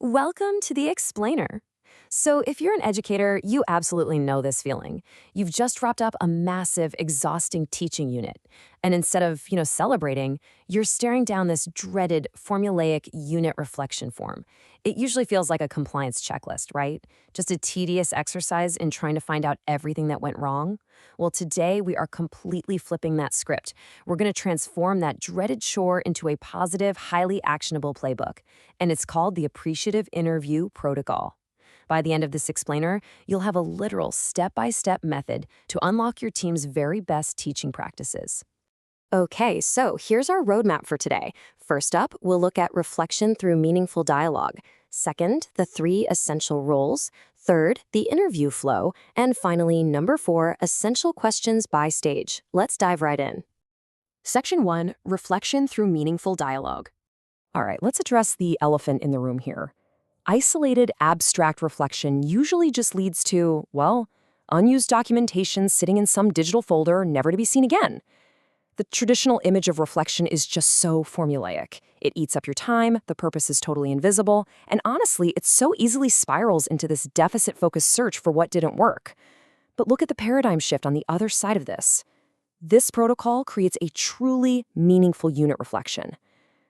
Welcome to the Explainer. So, if you're an educator, you absolutely know this feeling. You've just wrapped up a massive, exhausting teaching unit. And instead of, celebrating, you're staring down this dreaded formulaic unit reflection form. It usually feels like a compliance checklist, right? Just a tedious exercise in trying to find out everything that went wrong. Well, today we are completely flipping that script. We're going to transform that dreaded chore into a positive, highly actionable playbook. And it's called the Appreciative Interview Protocol. By the end of this explainer, you'll have a literal step-by-step method to unlock your team's very best teaching practices. Okay, so here's our roadmap for today. First up, we'll look at reflection through meaningful dialogue. Second, the 3 essential roles. Third, the interview flow. And finally, number 4, essential questions by stage. Let's dive right in. Section 1, reflection through meaningful dialogue. All right, let's address the elephant in the room here. Isolated, abstract reflection usually just leads to, well, unused documentation sitting in some digital folder, never to be seen again. The traditional image of reflection is just so formulaic. It eats up your time, the purpose is totally invisible, and honestly, it so easily spirals into this deficit-focused search for what didn't work. But look at the paradigm shift on the other side of this. This protocol creates a truly meaningful unit reflection.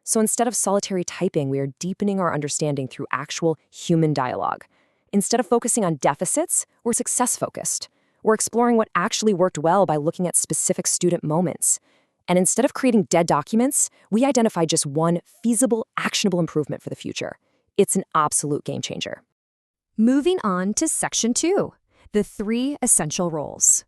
So instead of solitary typing, we are deepening our understanding through actual human dialogue. Instead of focusing on deficits, we're success-focused. We're exploring what actually worked well by looking at specific student moments. And instead of creating dead documents, we identify just one feasible, actionable improvement for the future. It's an absolute game changer. Moving on to Section 2, the 3 essential roles.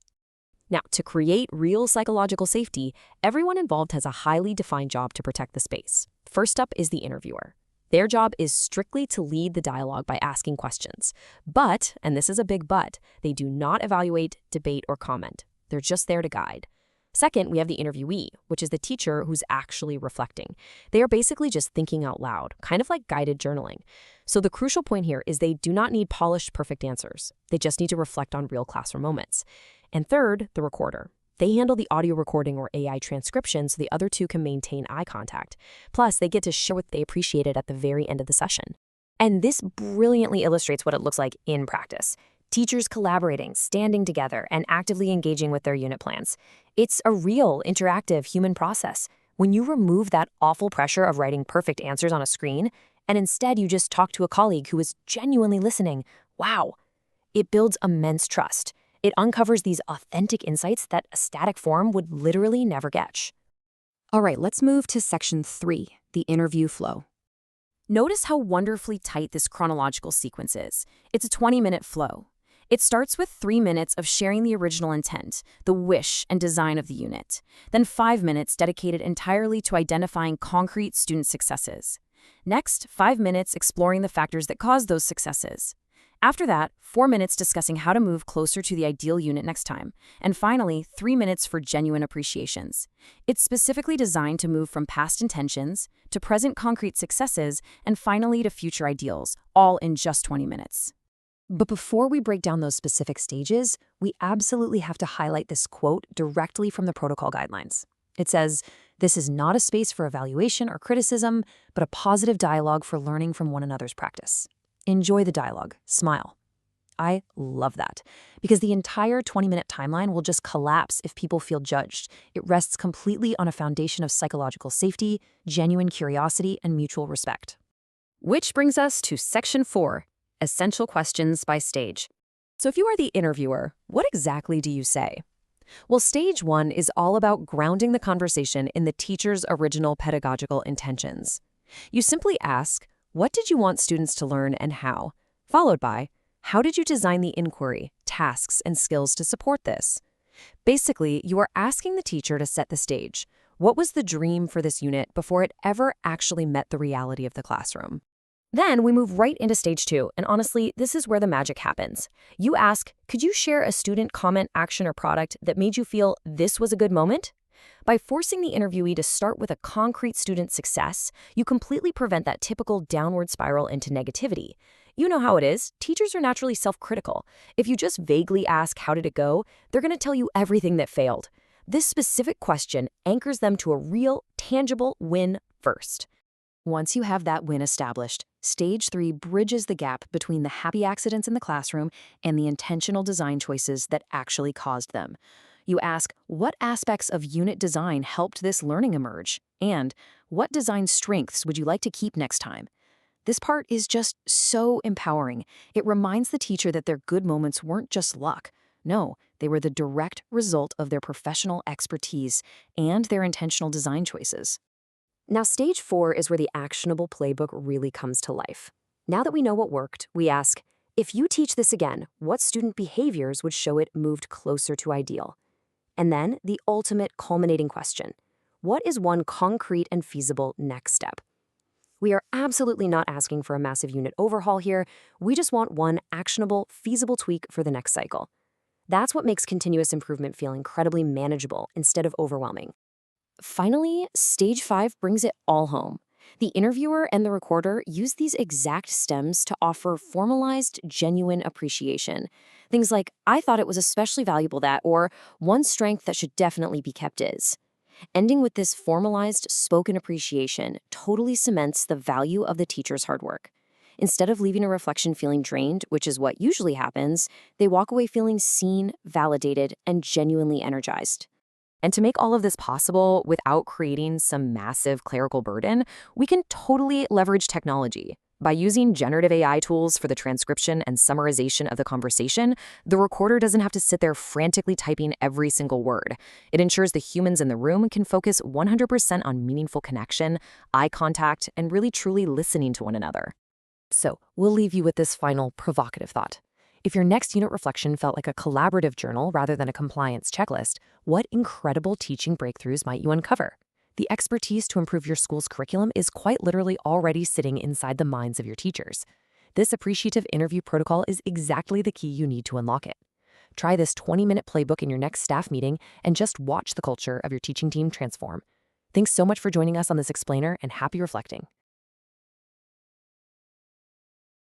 Now, to create real psychological safety, everyone involved has a highly defined job to protect the space. First up is the interviewer. Their job is strictly to lead the dialogue by asking questions. But, and this is a big but, they do not evaluate, debate, or comment. They're just there to guide. Second, we have the interviewee, which is the teacher who's actually reflecting. They are basically just thinking out loud, kind of like guided journaling. So the crucial point here is they do not need polished, perfect answers. They just need to reflect on real classroom moments. And third, the recorder. They handle the audio recording or AI transcription so the other two can maintain eye contact. Plus, they get to share what they appreciated at the very end of the session. And this brilliantly illustrates what it looks like in practice. Teachers collaborating, standing together, and actively engaging with their unit plans. It's a real, interactive human process. When you remove that awful pressure of writing perfect answers on a screen, and instead you just talk to a colleague who is genuinely listening, wow, it builds immense trust. It uncovers these authentic insights that a static form would literally never catch. All right, let's move to Section 3, the interview flow. Notice how wonderfully tight this chronological sequence is. It's a 20-minute flow. It starts with 3 minutes of sharing the original intent, the wish and design of the unit. Then 5 minutes dedicated entirely to identifying concrete student successes. Next, 5 minutes exploring the factors that caused those successes. After that, 4 minutes discussing how to move closer to the ideal unit next time. And finally, 3 minutes for genuine appreciations. It's specifically designed to move from past intentions to present concrete successes and finally to future ideals, all in just 20 minutes. But before we break down those specific stages, we absolutely have to highlight this quote directly from the protocol guidelines. It says, "This is not a space for evaluation or criticism, but a positive dialogue for learning from one another's practice. Enjoy the dialogue. Smile." I love that, because the entire 20-minute timeline will just collapse if people feel judged. It rests completely on a foundation of psychological safety, genuine curiosity, and mutual respect. Which brings us to Section 4, essential questions by stage. So if you are the interviewer, what exactly do you say? Well, stage 1 is all about grounding the conversation in the teacher's original pedagogical intentions. You simply ask, what did you want students to learn and how? Followed by, how did you design the inquiry, tasks, and skills to support this? Basically, you are asking the teacher to set the stage. What was the dream for this unit before it ever actually met the reality of the classroom? Then we move right into stage 2, and honestly, this is where the magic happens. You ask, could you share a student comment, action, or product that made you feel this was a good moment? By forcing the interviewee to start with a concrete student success, you completely prevent that typical downward spiral into negativity. You know how it is. Teachers are naturally self-critical. If you just vaguely ask, how did it go, they're going to tell you everything that failed. This specific question anchors them to a real, tangible win first. Once you have that win established, stage 3 bridges the gap between the happy accidents in the classroom and the intentional design choices that actually caused them. You ask, what aspects of unit design helped this learning emerge? And what design strengths would you like to keep next time? This part is just so empowering. It reminds the teacher that their good moments weren't just luck. No, they were the direct result of their professional expertise and their intentional design choices. Now, stage 4 is where the actionable playbook really comes to life. Now that we know what worked, we ask, if you teach this again, what student behaviors would show it moved closer to ideal? And then the ultimate culminating question, what is one concrete and feasible next step? We are absolutely not asking for a massive unit overhaul here. We just want one actionable, feasible tweak for the next cycle. That's what makes continuous improvement feel incredibly manageable instead of overwhelming. Finally, stage 5 brings it all home. The interviewer and the recorder use these exact stems to offer formalized, genuine appreciation. Things like, I thought it was especially valuable that, or one strength that should definitely be kept is. Ending with this formalized, spoken appreciation totally cements the value of the teacher's hard work. Instead of leaving a reflection feeling drained, which is what usually happens, they walk away feeling seen, validated, and genuinely energized. And to make all of this possible without creating some massive clerical burden, we can totally leverage technology. By using generative AI tools for the transcription and summarization of the conversation, the recorder doesn't have to sit there frantically typing every single word. It ensures the humans in the room can focus 100% on meaningful connection, eye contact, and really truly listening to one another. So, we'll leave you with this final provocative thought. If your next unit reflection felt like a collaborative journal rather than a compliance checklist, what incredible teaching breakthroughs might you uncover? The expertise to improve your school's curriculum is quite literally already sitting inside the minds of your teachers. This appreciative interview protocol is exactly the key you need to unlock it. Try this 20-minute playbook in your next staff meeting and just watch the culture of your teaching team transform. Thanks so much for joining us on this explainer, and happy reflecting.